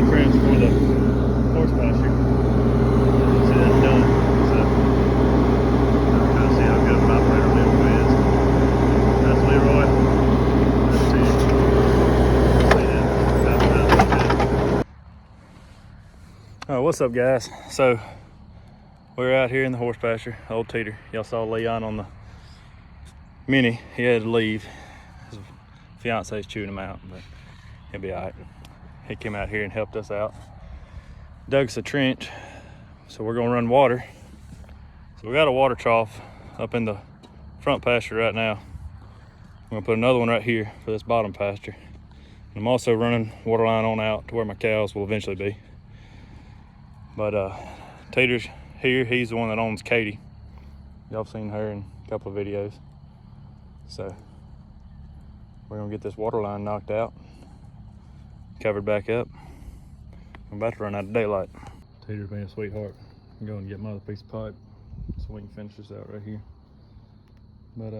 the trims for the horse pasture. See, that's done. So, I'm trying to see how good of an operator Leroy is. That's Leroy. That's Ted. See that? Oh, what's up, guys? So, we're out here in the horse pasture, old Teeter. Y'all saw Leon on the Mini. He had to leave. His fiance's chewing him out, but he'll be all right. He came out here and helped us out. Dug us a trench, so we're gonna run water. So we got a water trough up in the front pasture right now. I'm gonna put another one right here for this bottom pasture. And I'm also running water line on out to where my cows will eventually be. But Teeter's here. He's the one that owns Katie. Y'all have seen her in a couple of videos. So we're gonna get this water line knocked out, covered back up. I'm about to run out of daylight. Teeter's being a sweetheart. I'm going to get my other piece of pipe so we can finish this out right here. But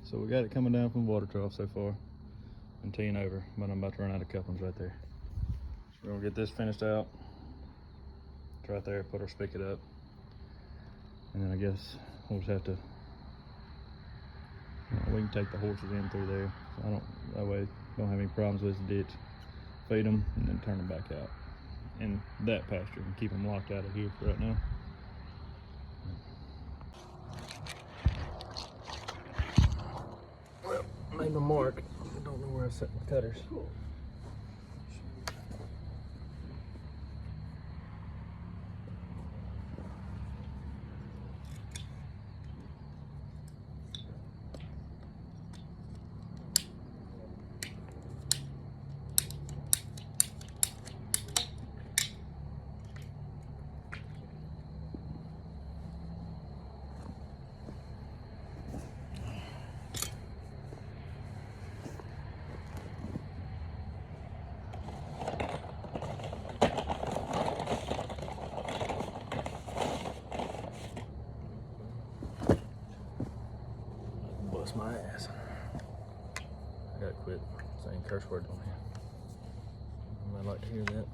so we got it coming down from the water trough so far and teeing over, but I'm about to run out of couplings right there. So we're gonna get this finished out. It's right there, put our spigot up. And then I guess we'll just have to, we can take the horses in through there. So that way don't have any problems with this ditch. Feed them and then turn them back out in that pasture and keep them locked out of here for right now. Well, made my mark. I don't know where I set my cutters. Bust my ass. I gotta quit saying curse words on here. You might like to hear that.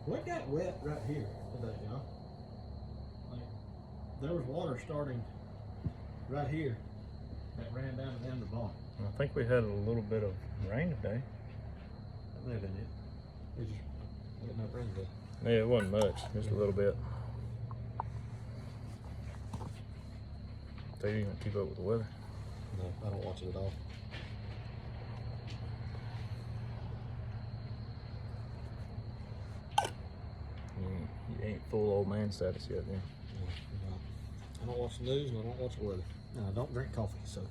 What got wet right here today, y'all? Like, there was water starting right here that ran down to the end of the barn. I think we had a little bit of rain today. That may have been it. It just wasn't enough rain today. Yeah, it wasn't much, just a little bit. So you gonna keep up with the weather? No, I don't watch it at all. You ain't full old man status yet, then. No. I don't watch the news and I don't watch the weather. And I don't drink coffee, so.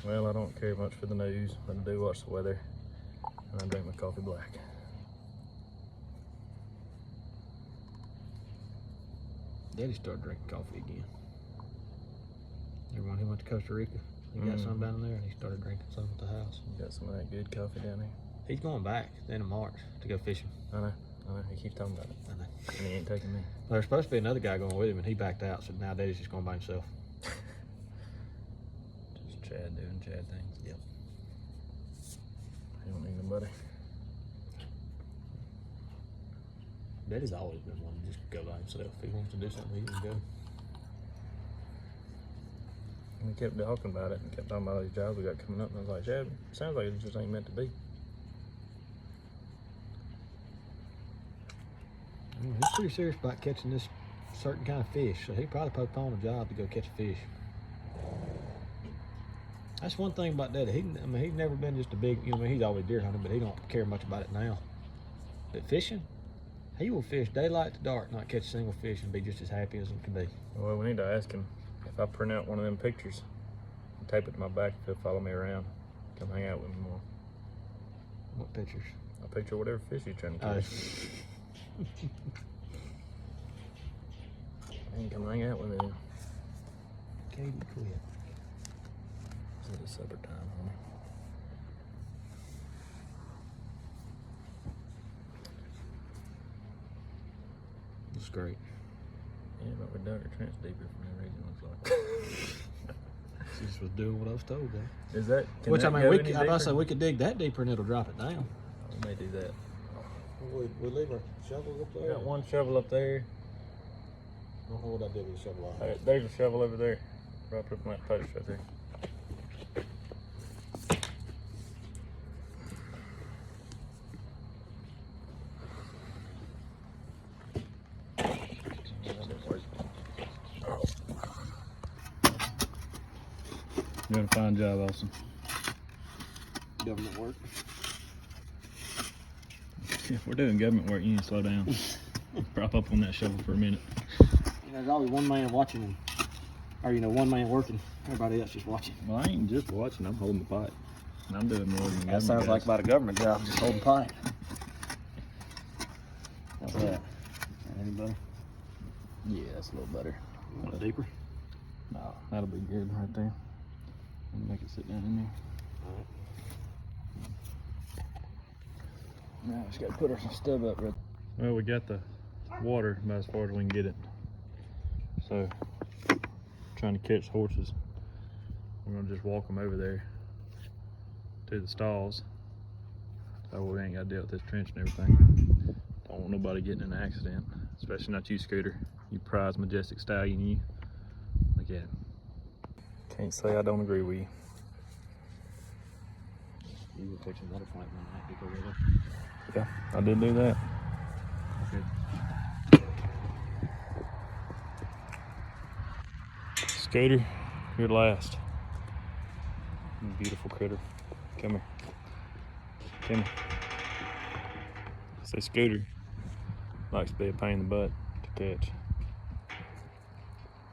Well, I don't care much for the news, but I do watch the weather. And I drink my coffee black. Daddy started drinking coffee again. Everyone, he went to Costa Rica. He got some down there and he started drinking some at the house. You got some of that good coffee down there? He's going back at the end of March to go fishing. I know. He keeps talking about it. I know. And he ain't taking me. Well, there's supposed to be another guy going with him and he backed out, so now Daddy's just going by himself. Just Chad doing Chad things. Yep. He don't need nobody. Daddy's always been one to just go by himself. If he wants to do something, he can go. And we kept talking about it and kept talking about all these jobs we got coming up. And I was like, Chad, sounds like it just ain't meant to be. I mean, he's pretty serious about catching this certain kind of fish, so he probably postponed a job to go catch a fish. That's one thing about Daddy. He's never been just a big, he's always deer hunting, but he don't care much about it now. But fishing, he will fish daylight to dark, not catch a single fish, and be just as happy as it can be. Well, we need to ask him if I print out one of them pictures and tape it to my back, if he'll follow me around, come hang out with me more. What pictures? I'll picture whatever fish you're trying to catch. And come hang out with me then. Katie quit. It's supper time, homie. It's great. Yeah, but we dug our trench deeper for no reason, looks like. She's just was doing what I was told. Though. Is that? Which I mean, we could dig that deeper and it'll drop it down. We may do that. We leave our shovels up there. Got one shovel up there. I don't know what I did with the shovel. There's a shovel over there. Right up on that post right there. You're doing a fine job, Austin. Government work. Yeah, we're doing government work. You need to slow down. Prop up on that shovel for a minute. There's always one man watching them. Or, one man working. Everybody else just watching. Well, I ain't just watching. I'm holding the pipe. I'm doing more than that sounds like about a government job, just holding pipe. How's that? Any better? Yeah, that's a little better. A little deeper? No, that'll be good right there. Make it sit down in there. Now we just gotta put our stub up right. Well, we got the water about as far as we can get it. So, trying to catch horses. We're gonna just walk them over there to the stalls. So we ain't gotta deal with this trench and everything. Don't want nobody getting in an accident, especially not you, Scooter. You prize majestic stallion, you. Look at him. Can't say I don't agree with you. You were fixing another fight one night because of it. Yeah, I did do that. Okay. Scooter, you're last. Beautiful critter. Come here. Come here. Say Scooter likes to be a pain in the butt to catch.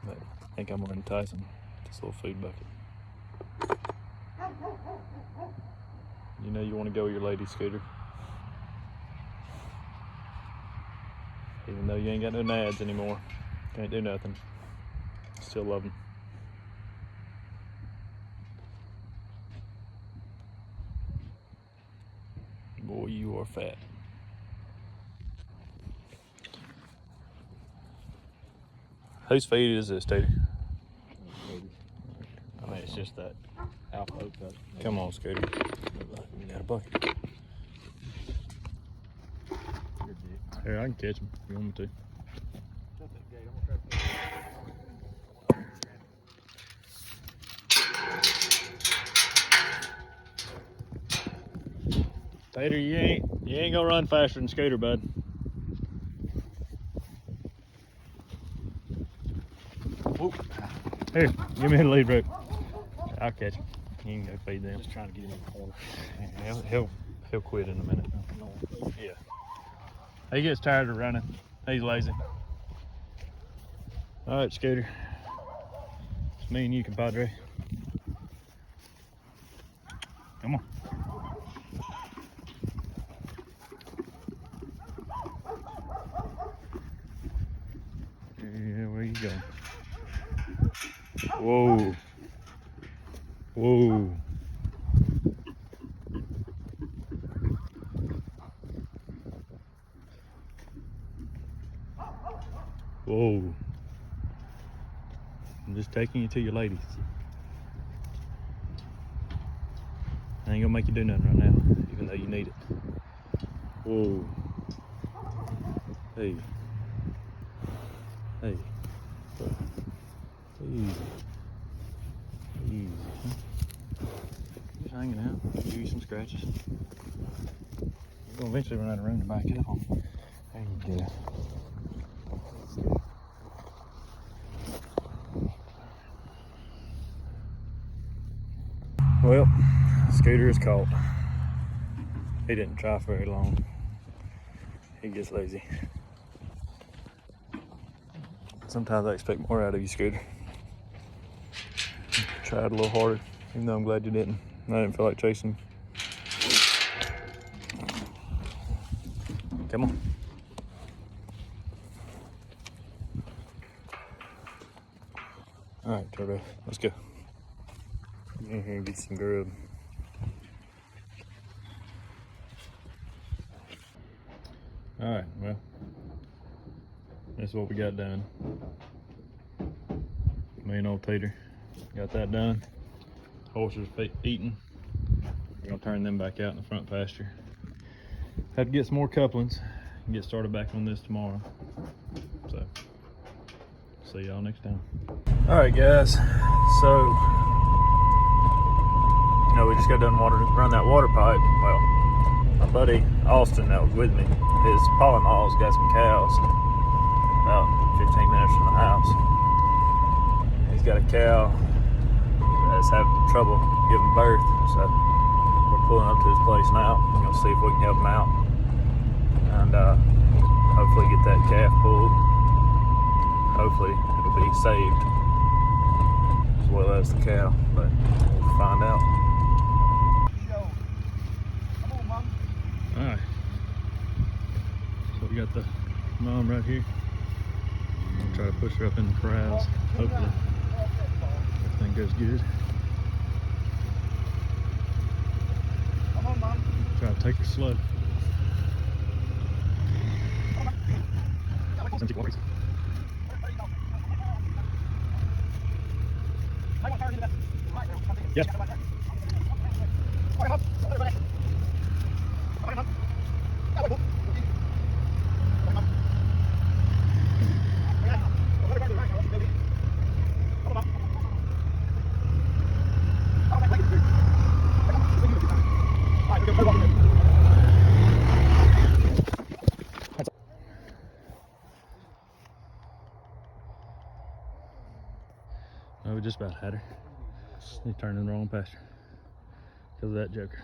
But I think I'm gonna entice him with this little food bucket. You know you want to go with your lady, Scooter. Even though you ain't got no nads anymore. Can't do nothing. Still love them. Boy, you are fat. Whose feed is this, Tater? I mean, it's just that alpha oak cut. Come on, Scooter. You got a bucket. Here, I can catch him if you want me to. Tater, you ain't gonna run faster than Scooter, bud. Whoop. Here, give me the lead rope. I'll catch him. You can go feed them. Just trying to get him in the corner. He'll quit in a minute. Yeah. He gets tired of running. He's lazy. All right, Scooter. It's me and you, compadre. Come on. Yeah, where you going? Whoa. Whoa. Whoa. I'm just taking you to your ladies. I ain't gonna make you do nothing right now, even though you need it. Whoa. Hey. Hey. Easy. Easy. Just hanging out. Give you some scratches. You're gonna eventually run out of room to back up on. There you go. Well, Scooter is caught. He didn't try for very long. He gets lazy. Sometimes I expect more out of you, Scooter. Tried a little harder, even though I'm glad you didn't. I didn't feel like chasing. Come on. All right, Turbo, let's go. Get in here and get some grub. All right, well, that's what we got done. Me and old Tater got that done. Horses eating. We're gonna turn them back out in the front pasture. Had to get some more couplings and get started back on this tomorrow. So, see y'all next time. All right, guys. So, we just got done run that water pipe. Well, my buddy Austin that was with me, his pa-in-law's got some cows about 15 minutes from the house. He's got a cow that's having trouble giving birth, so we're pulling up to his place now. We're gonna see if we can help him out and hopefully get that calf pulled. Hopefully it'll be saved as well as the cow, but we'll find out. Alright, so we got the mom right here. I'll try to push her up in the corrals. Hopefully everything goes good. Come on, Mom. Try to take her slow. Yeah. Oh, we just about had her. He turned in the wrong pasture because of that joker.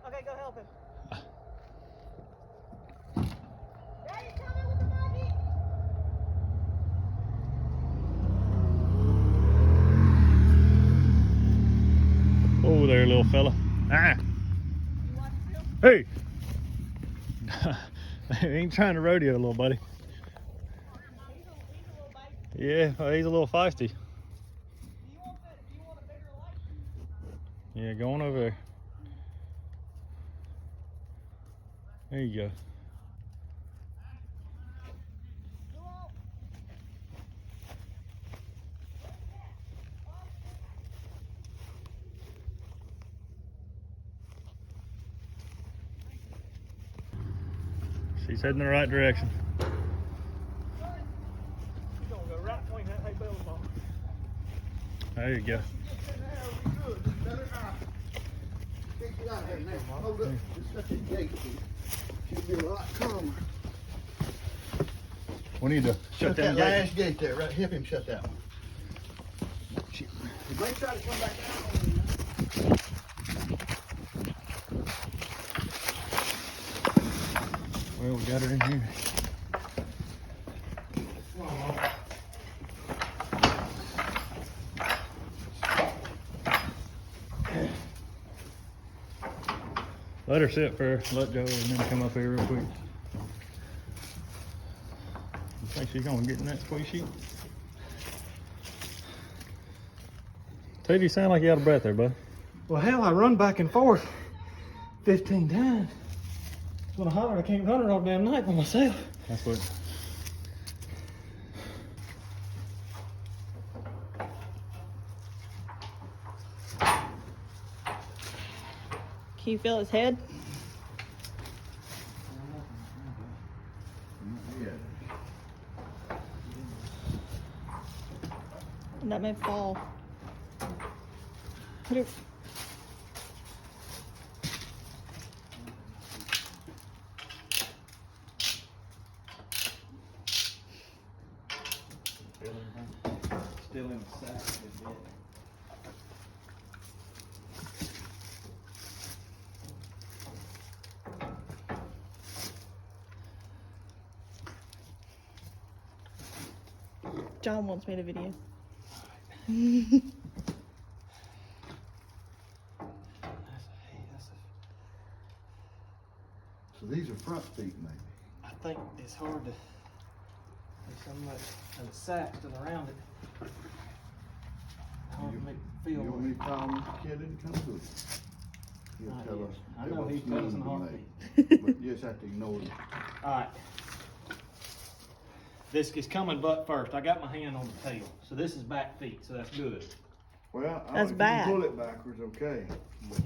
Okay, go help him. Oh, there, little fella. Ah! Hey! He ain't trying to rodeo, little buddy. Yeah, well, he's a little feisty. Yeah, go on over there. There you go. She's heading in the right direction. She's gonna go right between that hay bale and mom. There you go. Hold up, just shut that gate. Should be a lot calmer. We need to shut that that gate. last gate there, right? Help him shut that one. Shit. He may try to come back out on you. Well, we got her in here. Let her sit first, let go, and then come up here real quick. You think she's gonna get in that squishy? Ted, you sound like you out of breath there, bud. Well, hell, I run back and forth 15 times. When I holler, I can't run it all damn night by myself. That's what. Can you feel his head? And that may fall. Put it. Still in the sack. John wants me to video. So these are front feet, maybe. I think it's hard to. There's so much of the sack still around it. Hard to make it feel. You want me to call Mr. Kid and come to it? He'll Ah, tell yes. us. I it know was he smooth tells in a to heartbeat. make. But you just have to ignore it. All right. This is coming butt first. I got my hand on the tail. So this is back feet, so that's good. Well, That's if you bad. can pull it backwards, okay.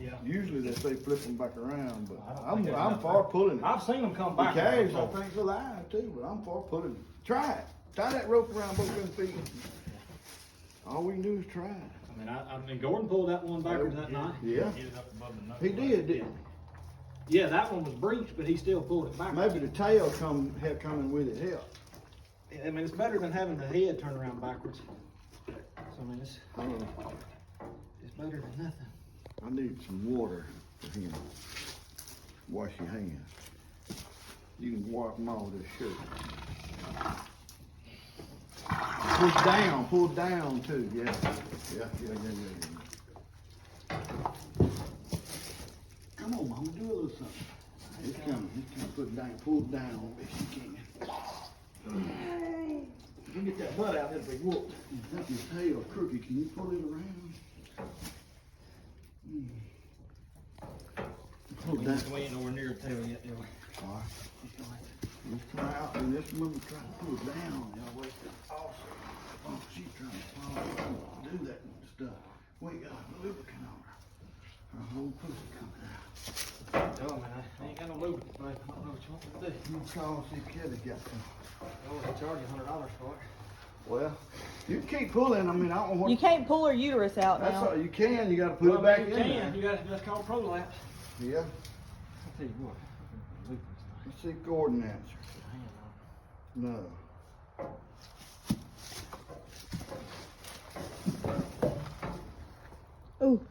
Yeah. Usually they say flip them back around, but I don't I'm think there's I'm nothing. for pulling it. I've seen them come The back. calves, I think's alive too, but I'm for pulling it. Try it. Tie that rope around both them feet. All we can do is try it. I mean, Gordon pulled that one backwards that night. Yeah, Get it up above the knuckle. he did, didn't Yeah, that one was breached, but he still pulled it he? backwards. Maybe the tail coming with it helped. I mean, it's better than having the head turned around backwards. So, I mean, it's I don't know. better than nothing. I need some water for him. Wash your hands. You can wipe them all with this shirt. Pull down too, yeah. Yeah. Come on, mama, do a little something. It's coming, put it down, pull it down if you can. You get that butt out, it'll be whooped. You got your tail crooked, can you pull it around? Pull it down. We ain't nowhere near the tail yet, do we? All right. Let's try out and this woman trying to pull it down. Oh, she's trying to do that stuff. We got lubricant on her. Her whole pussy coming out. Oh, man, I ain't got no lubricant, but I don't know what you want me to do. You call see if Kelly got some. Oh, they charge you $100 for it. Well, you keep pulling. I mean, I don't know what. You can't pull her uterus out That's now. all you can. You got to put it back in You there. can. You got that's called prolapse. Yeah. I'll tell you what. Lubricant's nice. Let's see if Gordon answers. Put your hand on it. No. Ooh.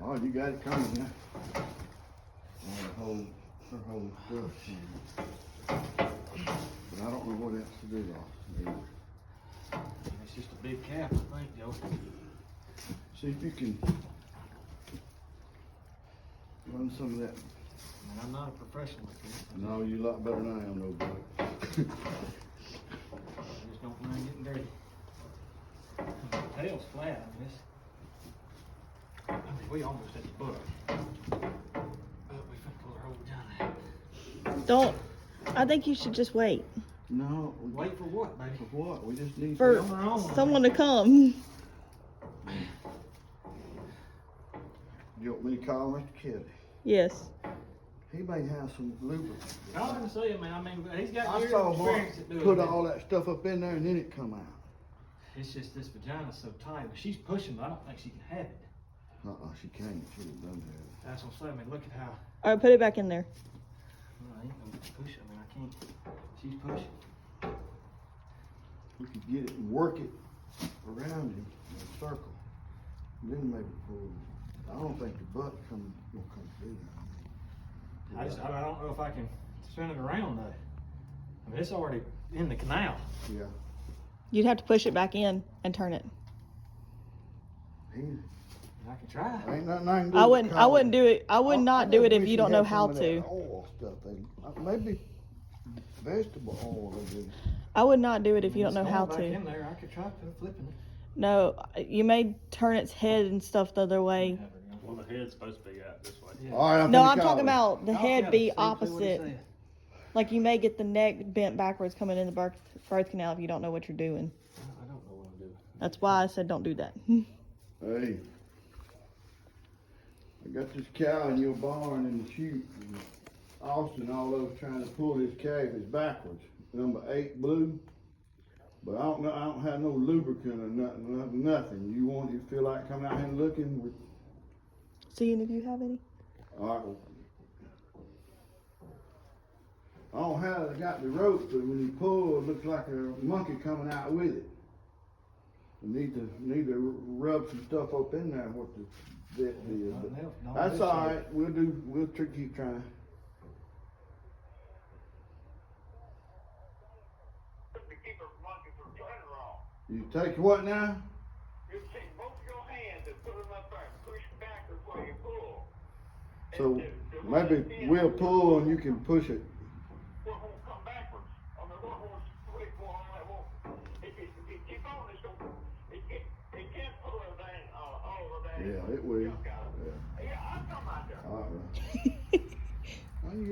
Oh, you got it coming now. Oh, her whole stuff. But I don't know what else to do though. It's just a big cap, I think, Joe. See if you can run some of that. I mean, I'm not a professional at this. No, you a lot better than I am, though, buddy. I just don't mind getting dirty. The tail's flat, I guess. I mean, we almost at the butt. But we finna pull her whole vagina out. Don't. I think you should just wait No. Wait for what, baby? For what? We just need for on her own. someone to come. You want me to call Mr. Kelly? Yes. He may have some lubricant. I didn't see him, man. I mean, he's got I years saw of Mark experience at doing put this. all that stuff up in there and then it come out. It's just this vagina's so tight. She's pushing, but I don't think she can have it. She can't. She would have done that. That's what I'm saying. I mean, look at how. All right, put it back in there. Well, I ain't gonna push it. I mean, I can't. She's pushing. We could get it and work it around him in a circle. And then maybe pull. I don't think the butt will come through there. I don't know if I can spin it around though. I mean, it's already in the canal. Yeah. You'd have to push it back in and turn it. I can try. Ain't nothing I can do. I but wouldn't. I call wouldn't him. do it. I would not do just it if wish you he don't know had how some of that to. Oil stuff. Maybe vegetable oil. They do. I would not do it if you don't It's know how going back to. in there. I could try flipping it. No, you may turn its head and stuff the other way. Well, the head's supposed to be out this way. Yeah. All right. No, finna I'm call talking him. about the I'll head try be to see what he opposite. said. Like you may get the neck bent backwards coming in the birth canal if you don't know what you're doing. I don't know what I'm doing. That's why I said don't do that. Hey, I got this cow in your barn in the chute. And Austin, all those trying to pull this calf is backwards. Number 8 blue. But I don't have no lubricant or nothing. You feel like coming out here and looking? Seeing if you have any. All right. I don't have. I got the rope, but when you pull, it looks like a monkey coming out with it. You need to rub some stuff up in there. What the depth is. But Nothing else. No, that's this all side. right. We'll keep trying. You take what now? You take both your hands and put them up there and push backwards while you pull. So maybe we'll pull and you can push it. One won't come backwards. On the one won't split one on that won't. If you keep on, it can't pull everything all of that. Yeah, it will. Junk out of it. Yeah.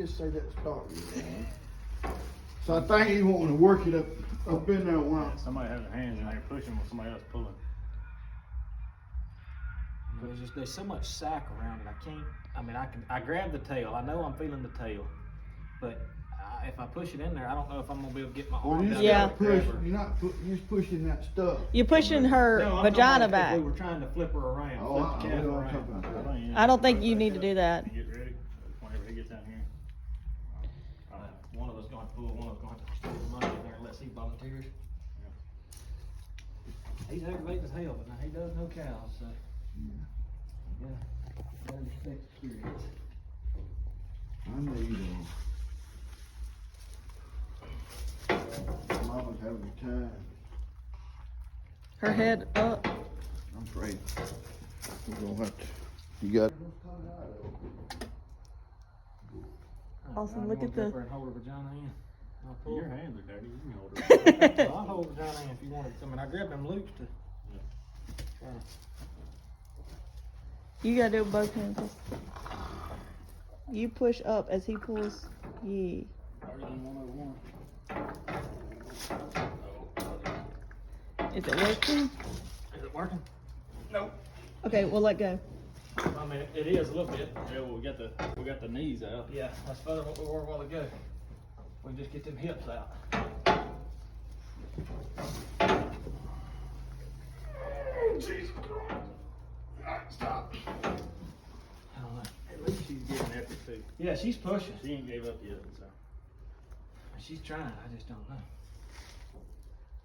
just say that to start with, man. So I think he wanting to work it up in there while. Somebody has their hands in there pushing with somebody else pulling. There's so much sack around it. I grab the tail. I know I'm feeling the tail, but if I push it in there, I don't know if I'm gonna be able to get my arm down Yeah. there. You're just pushing that stuff. You're pushing her No, I'm vagina talking about back. if we were trying to flip her around, Oh, flip I the calf know what I'm around. talking about. I don't think you need to do that. Get ready. Whenever he gets down here. One of us going to pull, one of us going to stick the money in there and let's see volunteers. He's aggravating as hell, but now he does know cows, so. Yeah. Gotta respect experience. I know you don't. Mama's having a time. Her head up. I'm afraid we're gonna have to. You got. Austin, You look wanna at go the. up there and hold her vagina in? I'll pull. Your hands are dirty. You can hold it. Well, I'll hold her vagina in if you want it. I grabbed them loops to. try to- You gotta do it with both hands. You push up as he pulls. Yeah. Is it working? Is it working? Okay, we'll let go. I mean, it is a little bit. Yeah, well, we got the knees out. Yeah, that's better than what we were a while ago. We just get them hips out. Jesus Christ. Alright, stop. I don't know. At least she's getting effort too. Yeah, she's pushing. She ain't gave up yet, so. She's trying. I just don't know.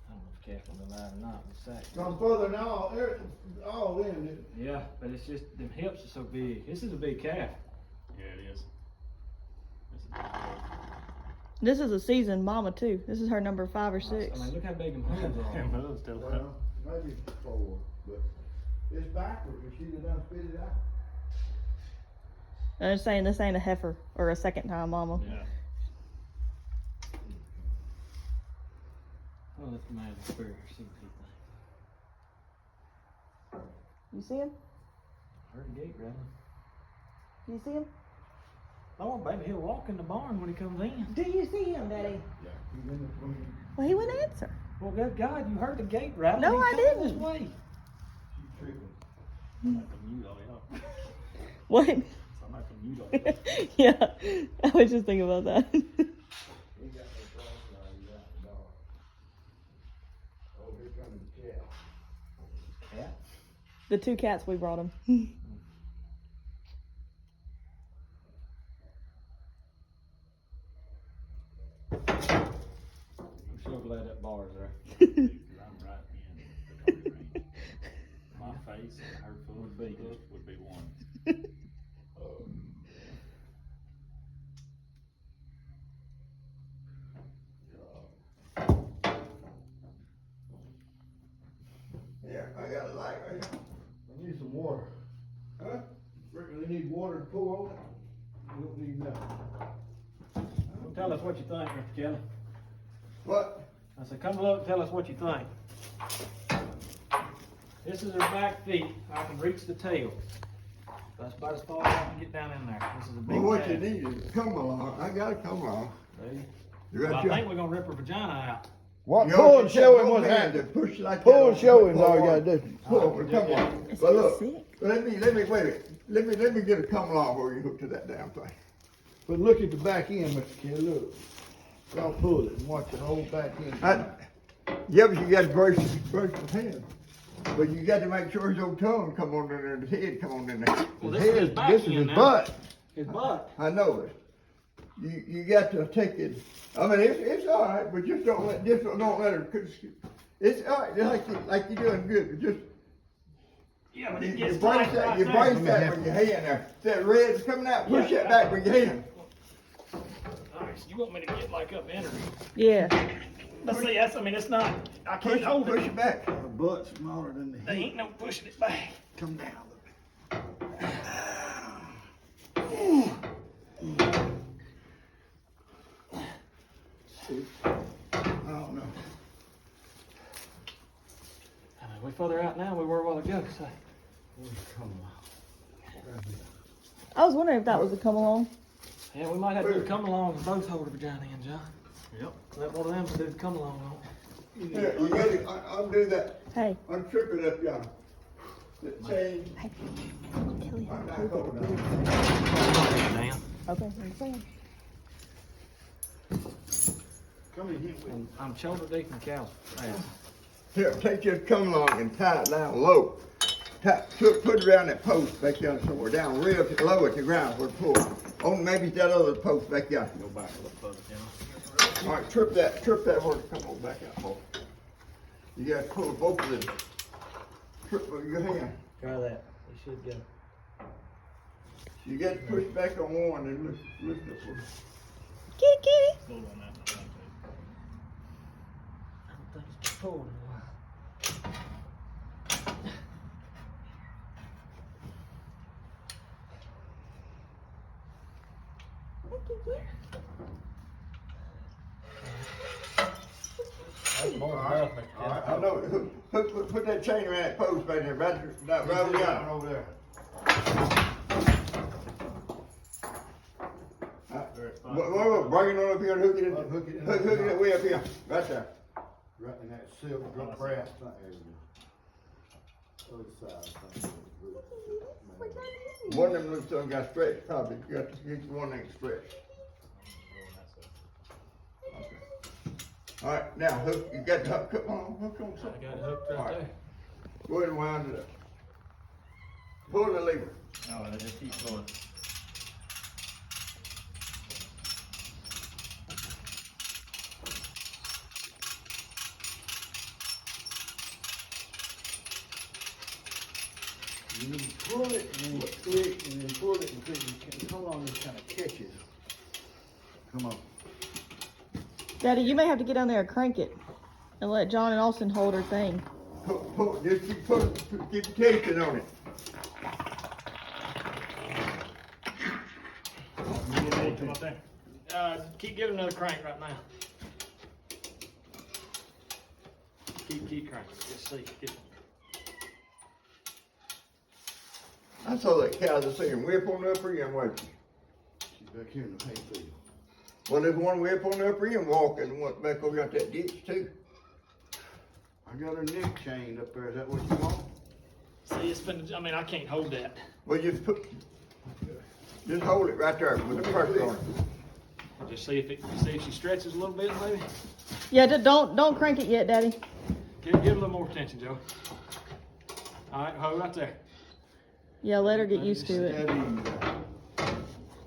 I don't know if calf will be alive or not with sack. Come further now, all in it. Yeah, but it's just them hips are so big. This is a big calf. Yeah, it is. This is a seasoned mama too. This is her number 5 or 6. I mean, look how big them hooves are. Them hooves still up. Well, maybe 4, but it's backwards if she'd have done spit it out. And they're saying this ain't a heifer or a second time mama. Yeah. Well, let's man the spirit. See what he thinks. You see him? I heard the gate rattling. You see him? Oh, baby, he'll walk in the barn when he comes in. Do you see him, Daddy? Yeah. He's in the swing. Well, he wouldn't answer. Well, good God, you heard the gate rattling. No, He's I coming didn't. This way. She's tripping. I'm not gonna mute all y'all. What? I'm not gonna mute all y'all. Yeah, I was just thinking about that. He got no flashlight, he's out in the dark. Oh, here comes the cat. Cat? The 2 cats we brought him. I'm so glad that bar's there. I'm right in the target range. My face and her foot would be one. Yeah, I got a light right here. I need some water. Huh? Reckon they need water to pour on it? We don't need nothing. Well, tell us what you think, Mr. Kelly. What? I said, come look, tell us what you think. This is her back feet. I can reach the tail. That's about as far as I can get down in there. This is a big Well, what you calf. need is come along. I gotta come along. See? You Well, got I your. think we're gonna rip her vagina out. What? you know, Pull and you show got him both what's hands happening. to Push like Pull that and show him pull all you on. gotta do. Pull, come on. It's But look, sick. let me wait a minute. Let me get a come along where you hook to that damn thing. But look at the back end, Mr. Kelly, look. Y'all pull it and watch the whole back end. Yeah, but you got to brace your hand. But you got to make sure his old tongue come on in there and his head come on in there. Well, His this is his head, back this is end his now. butt. His butt. I know it. You got to take it. I mean, it's all right, but just don't let her. Cause it's all right, like you're doing good. But just Yeah, but you it gets brace tight that. right You there. brace that with your hand there. That red's coming out. Push that back with your hand. Alright, so you want me to get like up in her? Yeah. But see, that's, I mean, it's not, I Push can't hold push it. it back. The butt's smaller than the There head. ain't no pushing it back. Come down a little bit. I don't know. I mean, we're further out now than we were a while ago, so. Come on. I was wondering if that was a come along. Yeah, we might have to do the come along and both hold the vagina in, John. Yep. Let one of them do the come along on it. Here, you gotta undo that, Hey, untrip it up, John. The chain. hey. Tilly, Right now, move hold it, it move down. it. Okay, I'm saying. Come in here with me. I'm shoulder deep in cows. Here, take your come along and tie it down low. Put it around that post back down somewhere, down real low at the ground where it pulls. Oh, maybe that other post back down. Go back a little further down. All right, trip that where it come on back out, boy. You gotta pull both of them. Trip with your hand. Try that. We should go. You got to push back on one and lift it. Kitty, kitty. Hold on that. I don't think it's been pulled in a while. That's more than enough, Mr. All right, I know. Put that chain around that post back there, right over there. Over there. Whoa, bring it on up here and hook it in. Hook it in. Hook it way up here, right there. Right in that silver brass thing. Other side. One of them looks like got stretched, probably. You got to get one that stretched. Okay. All right, now hook. You got the hook. Come on, hook on I something. got it hooked right All right. there. Go ahead and wind it up. Pull the lever. Oh, it just keeps going. You pull it and then click and then pull it and click. Come on, this kind of catches. Come on. Daddy, you may have to get down there and crank it and let John and Austin hold her thing. Pull, just keep pulling, keep the tension on it. Come up there. Keep giving another crank right now. Keep cranking. Just see. I saw that cow just saying whip on the upper end, wasn't she? She's back here in the hayfield. Well, there's one whip on the upper end walking and one back over got that ditch too. I got her neck chained up there. Is that what you want? See, it's been, I mean, I can't hold that. Well, just hold it right there with the pressure on it. Just see if she stretches a little bit, maybe. Yeah, don't crank it yet, Daddy. Give it a little more attention, Joe. All right, hold right there. Yeah, let her get used to it.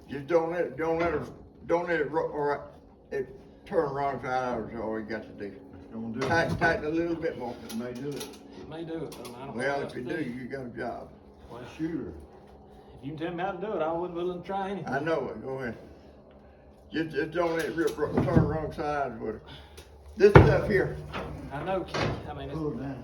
Just don't let it turn wrong side. That's all you got to do. Don't do it. Tighten a little bit more. It may do it. It may do it, though. I don't know Well, what if you else to do, you got a job. Well, Shoot her. if you can tell me how to do it, I wouldn't willing to try anything. I know it. Go ahead. Just don't let it turn wrong sides with it. This stuff here. I know, Keith. I mean, Pull it down.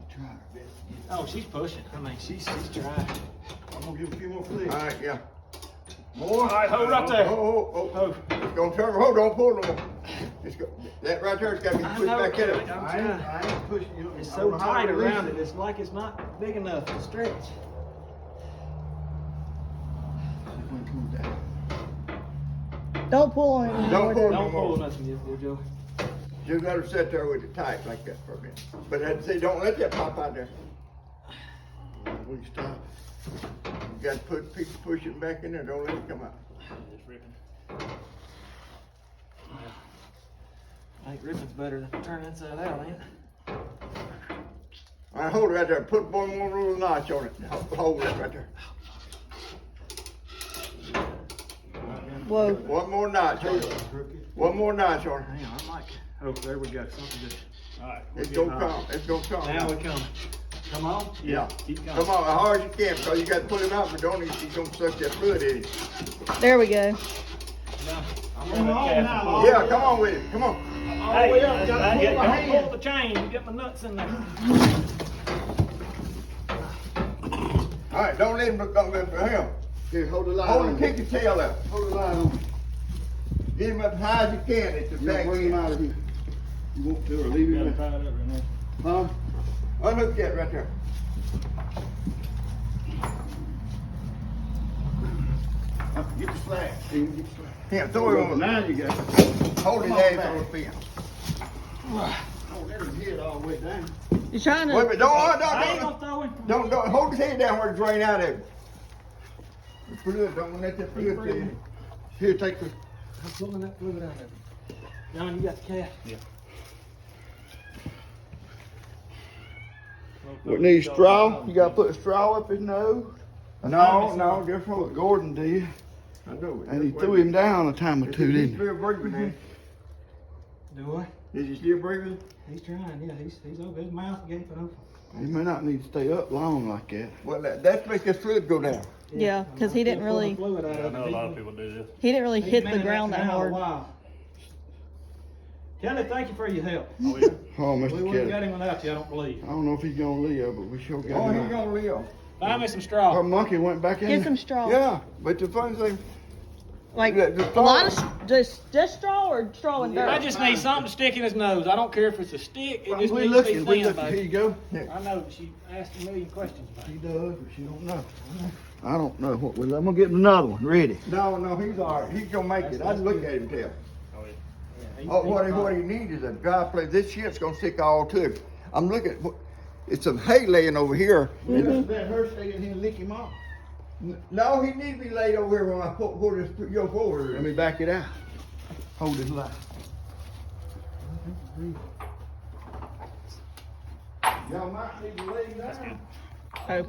Try her best. oh, she's pushing. I mean, she's trying. I'm gonna give a few more clicks. All right, yeah. More. All right, hold right there. Oh. It's gonna turn. Hold on, pull no more. It's go, that right there's got to be I pushed know, back in it. I'm I trying. ain't pushing you. It's I so don't know how tight to release around it. It's like it's not big enough to stretch. When it comes down. Don't pull on it Don't anymore. pull. Daddy. Don't pull nothing, Joe. Just let her sit there with it tight like that for a minute. But I'd say don't let that pop out there. We stop. You got to push it back in there. Don't let it come out. Just ripping. I think ripping's better than turning inside out, ain't it? All right, hold it right there. Put one more little notch on it. Hold it right there. Whoa. One more notch on it. One more notch on it. Hang on, I might. Oh, there we go. Something good. All right. It's gonna come. It's gonna come. Now we come. Come on. Yeah. Keep coming. Come on, as hard as you can, because you got to put him out, but don't he's gonna suck that fluid in it. There we go. Come on now. Yeah, come on with it. Come on. Hey, don't pull the chain. You get my nuts in there. All right, don't let him look up there for him. Here, hold the line. Hold on him, me. kick his tail out. Hold the line on. Get him up as high as you can. It's the You back. bring him out of here. You want to or leave him there? Tie it up right now. Huh? Unhook that right there. Get the slack. Steve, get the slack. Yeah, throw it on. Now you got Hold his Come on ass back. on the fence. Oh, let him hit all the way down. You trying to? Wait a minute, I ain't gonna throw him. don't, hold his head down where it drain out of it. The fluid, don't let that fluid to you. Here, take the. I'm pulling that fluid out of it. John, you got the cat? Yeah. What needs straw? You gotta put a straw up his nose. No, just what Gordon did. I know. And he threw him down a time or two, He's didn't he? still breathing, man. Do what? Is he still breathing? He's trying, yeah. He's over his mouth gaping open. He may not need to stay up long like that. Well, that's make this fluid go down. Yeah, because he didn't really, Yeah, I know a lot of people do this. he didn't really He's hit been the in ground that canal hard. A while. Kelly, thank you for your help. Oh, yeah. Oh, We Mr. wouldn't Kelly. got him without you, I don't believe. I don't know if he's gonna live, but we sure got Oh, him. he's gonna live. Find me some Our straw. monkey went back in. Get there. some straw. Yeah, but the funny thing, Like the a lot of just straw or straw and dirt. I just need something to stick in his nose. I don't care if it's a stick. It just We needs looking, to we be thin, looking. Here baby. you go. I know, she asked a million questions about She it. does, but she don't know. I don't know what was. I'm gonna get another one ready. no, he's all right. He's gonna make it. I look at him tell. Oh, yeah. Yeah, Oh, what he needs is a dry place. This shit's gonna stick all to him. I'm looking. It's some hay laying over here. Let her stay in here and lick him off. No, he needs to be laid over here when I pull this yoke over. Let me back it out. Hold his line. Y'all might need to lay down. Oh.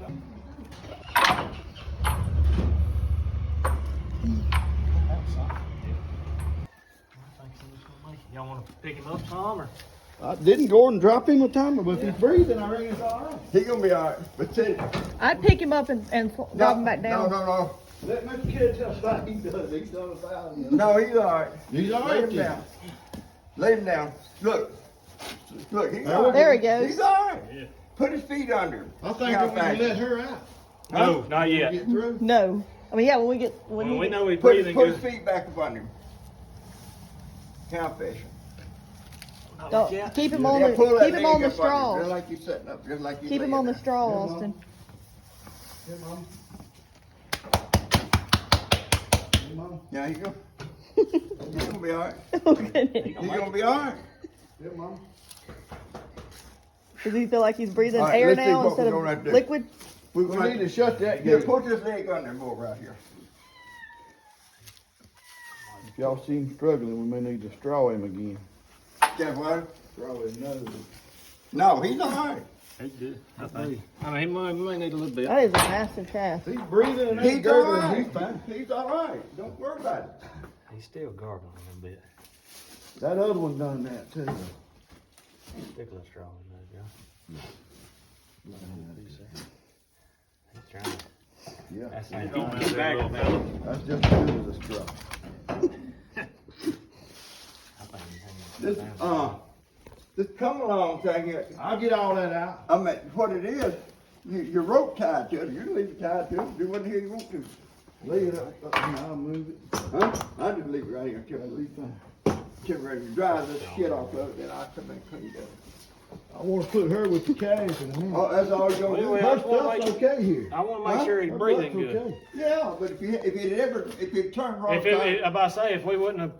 Y'all want to pick him up, Tom, or? Didn't Gordon drop him a timer? But if he's breathing, I reckon it's all right. He gonna be all right. But see, I'd pick him up and drop him back down. No. Let Mr. Kid tell us what he does. He's done 1,000. No, he's all right. He's all Lay right. him down. Lay him down. Look, he's There all right. There he goes. He's all right. Yeah. Put his feet under him. I think that we can let her out. No, not yet. Get through. No. I mean, yeah, when he When we know he's Put breathing his good. feet back up under him. Cow fishing. don't, keep him on Yeah, pull that keep him on leg the up under him, straws. Just like you setting up, just like you Keep him laying on the there. straw, Yeah, Mom. Austin. Hey, Mom. Hey, Mom. Yeah, you go. He's gonna be all right. Oh, goodness. He's gonna be all right. Yeah, Mom. Does he feel like he's breathing All right, air let's see now what instead we're of gonna do. liquid? We We need to shut that Here, gate. put this leg under him over right here. If y'all see him struggling, we may need to straw him again. That what? Straw his nose. No, he's all right. He's good. I think. I mean, he might need a little bit. That is a massive task. He's breathing and He's ain't all gurgling. right. He's fine. He's all right. Don't worry about it. He's still gargling a little bit. That other one done that too. Stick a little straw in there, John. He's trying. Yeah, That's You it. don't Get have that back, little man. fella. that's just as good as a straw. I think he's hanging This, down. this come along thing here, I'll get all that out. I mean, what it is, your rope tied to it. You can leave it tied to it. Do whatever the hell you want to. Lay it up and I'll move it. Huh? I just leave it right here until Leave fine. ready to dry this shit off of it. Then I'll come and clean it up. I wanna put her with the calves in a minute. Oh, that's all you're gonna do? Well, Her I wanna stuff's make- okay here. I want to make Huh? sure he's Her breathing butt's good. okay. Yeah, but if you turn wrong If it, side, about to say, if we wouldn't have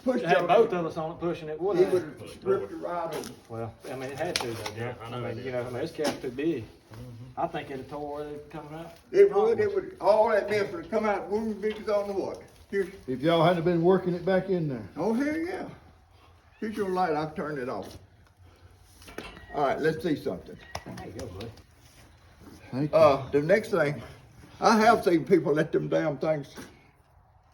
pushed had your- both of us on it pushing it, would he have. would have ripped it right over. Well, I mean, it had to though. Yeah, I know it mean, did. you know, I mean, this calf's too big. I think it'd have tore where it coming out. It would, all that mess would have come out, wouldn't be on the what? Here's, If y'all hadn't been working it back in there. oh, here, yeah. Here's your light, I've turned it off. All right, let's see something. There you go, buddy. Thank you. The next thing, I have seen people let them damn things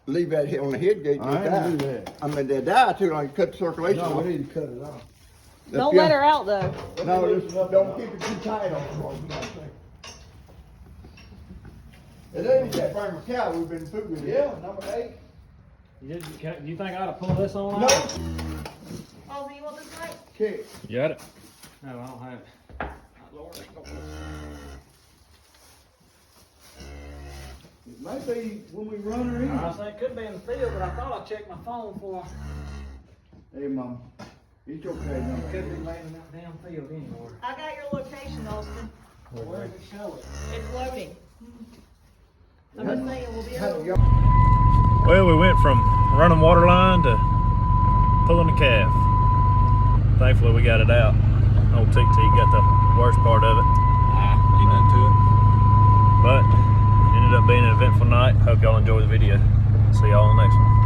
leave that on the head gate. I They ain't do die. that. I mean, they die too long, you cut the circulation No, off. we need to cut it off. Don't let her out though. No, just don't keep it too tight on the road. It ain't that farmer cow we've been food. Yeah, number 8. You think I ought to pull this on? No, Oh, do you want this light? Kick. You got it? No, I don't have it. It may be when we run her in. I was thinking it could be in the field, but I thought I checked my phone for. Hey, Mom. It's okay, number Could 8. be laying in that damn field anymore. I got your location, Austin. Where does it show it? It's loading. I'm just saying we'll be able to. Well, we went from running water line to pulling the calf. Thankfully, we got it out. Old TT got the worst part of it. Ain't nothing to it. But ended up being an eventful night. Hope y'all enjoy the video. See y'all on the next one.